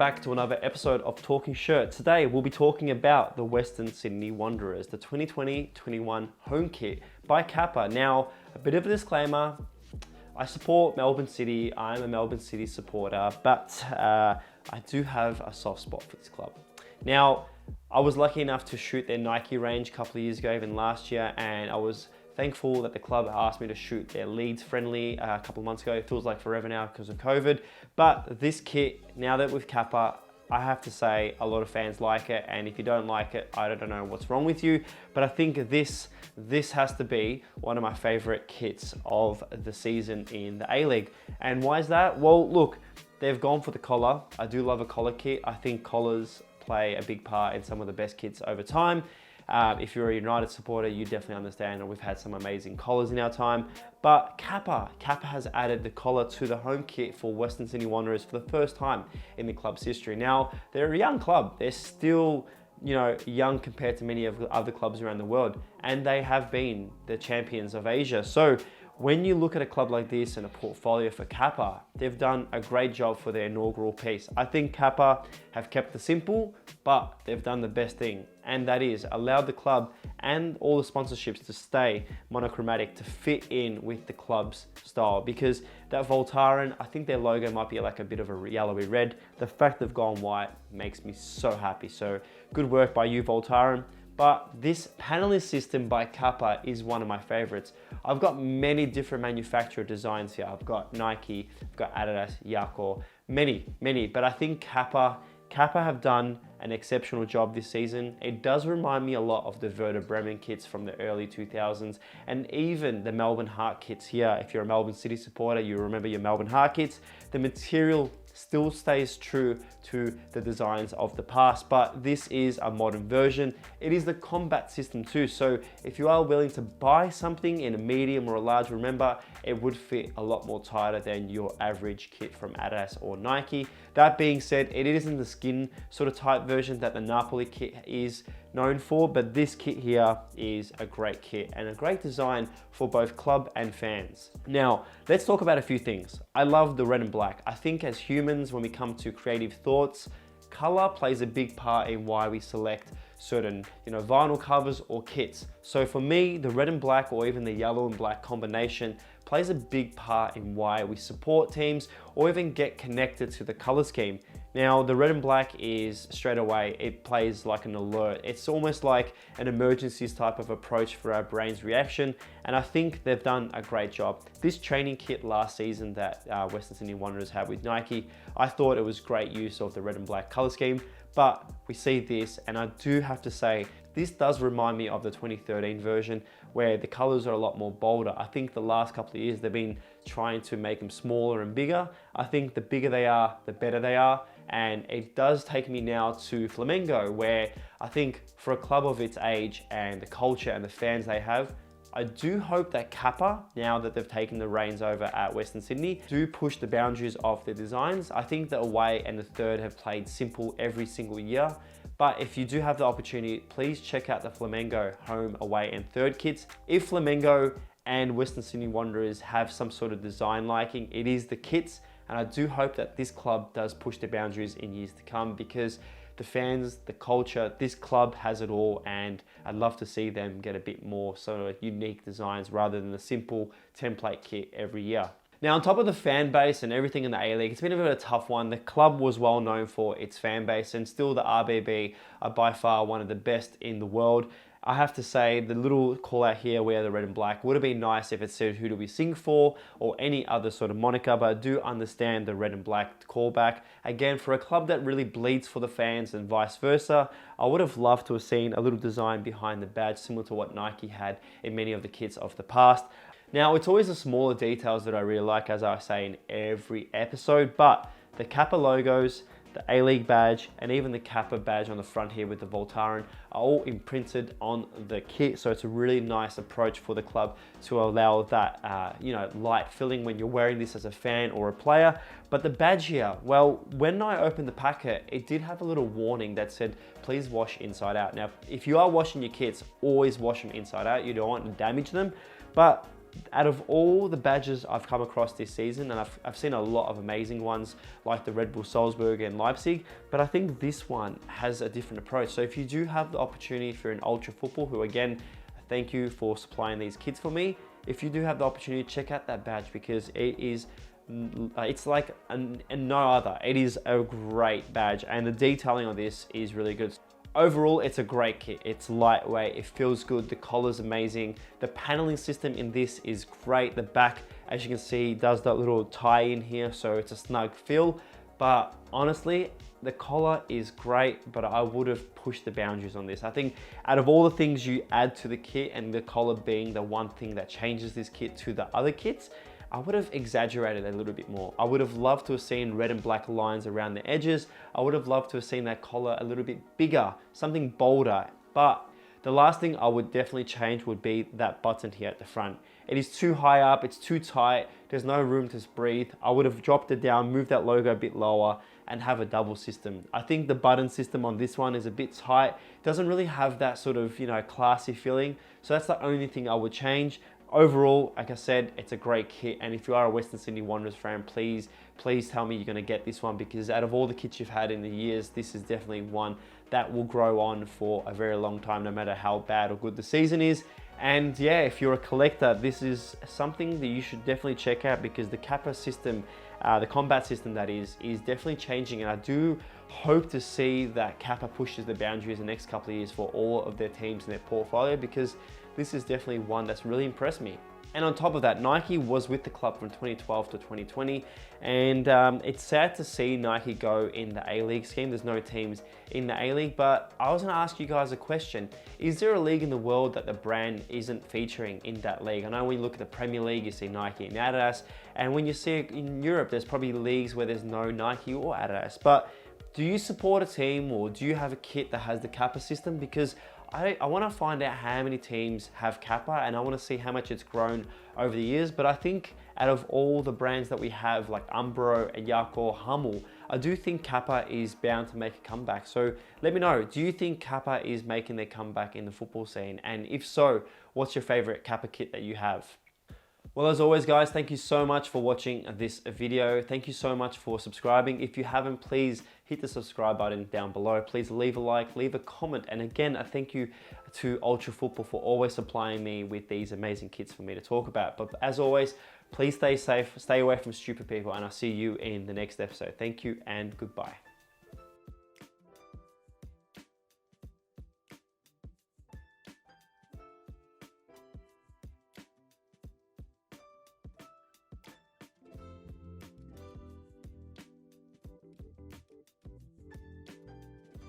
back to another episode of Talking Shirt. Today we'll be talking about the Western Sydney Wanderers, the 2020-21 home kit by Kappa. Now, a bit of a disclaimer, I support Melbourne City, I'm a Melbourne City supporter, but I do have a soft spot for this club. Now, I was lucky enough to shoot their Nike range a couple of years ago, even last year, and I was thankful that the club asked me to shoot their Leeds friendly a couple of months ago. It feels like forever now because of COVID. But this kit, now that with Kappa, I have to say a lot of fans like it. And if you don't like it, I don't know what's wrong with you. But I think this has to be one of my favorite kits of the season in the A-League. And why is that? Well, look, they've gone for the collar. I do love a collar kit. I think collars play a big part in some of the best kits over time. If you're a United supporter, you definitely understand, and we've had some amazing collars in our time. But Kappa has added the collar to the home kit for Western Sydney Wanderers for the first time in the club's history. Now, they're a young club. They're still, young compared to many of the other clubs around the world, and they have been the champions of Asia. So when you look at a club like this and a portfolio for Kappa, they've done a great job for their inaugural piece. I think Kappa have kept the simple, but they've done the best thing, and that is allowed the club and all the sponsorships to stay monochromatic to fit in with the club's style. Because that Voltaren, I think their logo might be like a bit of a yellowy red. The fact they've gone white makes me so happy. So good work by you, Voltaren. But this panelist system by Kappa is one of my favorites. I've got many different manufacturer designs here. I've got Nike, I've got Adidas, Yako, many. But I think Kappa have done an exceptional job this season. It does remind me a lot of the Werder Bremen kits from the early 2000s, and even the Melbourne Heart kits here. If you're a Melbourne City supporter, you remember your Melbourne Heart kits. The material still stays true to the designs of the past, but this is a modern version. It is the combat system too, so if you are willing to buy something in a medium or a large, remember it would fit a lot more tighter than your average kit from Adidas or Nike. That being said, it isn't the skin sort of tight version that the Napoli kit is known for, but this kit here is a great kit and a great design for both club and fans. Now, let's talk about a few things. I love the red and black. I think as humans, when we come to creative thoughts, color plays a big part in why we select certain vinyl covers or kits. So for me, the red and black or even the yellow and black combination plays a big part in why we support teams or even get connected to the color scheme. Now, the red and black is straight away, it plays like an alert. It's almost like an emergencies type of approach for our brain's reaction, and I think they've done a great job. This training kit last season that Western Sydney Wanderers had with Nike, I thought it was great use of the red and black color scheme, but we see this, and I do have to say, this does remind me of the 2013 version where the colors are a lot more bolder. I think the last couple of years they've been trying to make them smaller and bigger. I think the bigger they are, the better they are. And it does take me now to Flamengo, where I think for a club of its age and the culture and the fans they have, I do hope that Kappa, now that they've taken the reins over at Western Sydney, do push the boundaries of their designs. I think the away and the third have played simple every single year. But if you do have the opportunity, please check out the Flamengo home, away and third kits. If Flamengo and Western Sydney Wanderers have some sort of design liking, it is the kits. And I do hope that this club does push the boundaries in years to come, because the fans, the culture, this club has it all, and I'd love to see them get a bit more sort of unique designs rather than the simple template kit every year. Now, on top of the fan base and everything in the A-League, it's been a bit of a tough one. The club was well known for its fan base, and still the RBB are by far one of the best in the world. I have to say, the little call out here where the red and black would have been nice if it said "Who do we sing for?" or any other sort of moniker, but I do understand the red and black callback. Again, for a club that really bleeds for the fans and vice versa, I would have loved to have seen a little design behind the badge similar to what Nike had in many of the kits of the past. Now, it's always the smaller details that I really like, as I say in every episode, but the Kappa logos, the A-League badge, and even the Kappa badge on the front here with the Voltaren are all imprinted on the kit. So it's a really nice approach for the club to allow that, light feeling when you're wearing this as a fan or a player. But the badge here, well, when I opened the packet, it did have a little warning that said, please wash inside out. Now, if you are washing your kits, always wash them inside out. You don't want to damage them. But out of all the badges I've come across this season, and I've seen a lot of amazing ones like the Red Bull Salzburg and Leipzig, but I think this one has a different approach. So if you do have the opportunity for an Ultra Football, who again, thank you for supplying these kits for me. If you do have the opportunity, check out that badge because it is, it's like no other. It is a great badge and the detailing on this is really good. Overall, it's a great kit. It's lightweight, it feels good, the collar's amazing. The paneling system in this is great. The back, as you can see, does that little tie in here, so it's a snug feel. But honestly, the collar is great, but I would have pushed the boundaries on this. I think out of all the things you add to the kit, and the collar being the one thing that changes this kit to the other kits, I would have exaggerated a little bit more. I would have loved to have seen red and black lines around the edges. I would have loved to have seen that collar a little bit bigger, something bolder. But the last thing I would definitely change would be that button here at the front. It is too high up, it's too tight, there's no room to breathe. I would have dropped it down, moved that logo a bit lower, and have a double system. I think the button system on this one is a bit tight. It doesn't really have that sort of, classy feeling. So that's the only thing I would change. Overall, like I said, it's a great kit, and if you are a Western Sydney Wanderers fan, please tell me you're going to get this one, because out of all the kits you've had in the years, this is definitely one that will grow on for a very long time, no matter how bad or good the season is. And yeah, if you're a collector, this is something that you should definitely check out, because the Kappa system, the combat system that is definitely changing, and I do hope to see that Kappa pushes the boundaries the next couple of years for all of their teams in their portfolio, because this is definitely one that's really impressed me. And on top of that, Nike was with the club from 2012 to 2020, and it's sad to see Nike go in the A-League scheme. There's no teams in the A-League, but I was gonna ask you guys a question. Is there a league in the world that the brand isn't featuring in that league? I know when you look at the Premier League, you see Nike and Adidas, and when you see it in Europe, there's probably leagues where there's no Nike or Adidas. But do you support a team, or do you have a kit that has the Kappa system? Because I want to find out how many teams have Kappa, and I want to see how much it's grown over the years. But I think out of all the brands that we have, like Umbro, Ayako, Hummel, I do think Kappa is bound to make a comeback. So let me know, do you think Kappa is making their comeback in the football scene? And if so, what's your favorite Kappa kit that you have? Well, as always, guys, thank you so much for watching this video. Thank you so much for subscribing. If you haven't, please hit the subscribe button down below. Please leave a like, leave a comment. And again, a thank you to Ultra Football for always supplying me with these amazing kits for me to talk about. But as always, please stay safe, stay away from stupid people, and I'll see you in the next episode. Thank you and goodbye.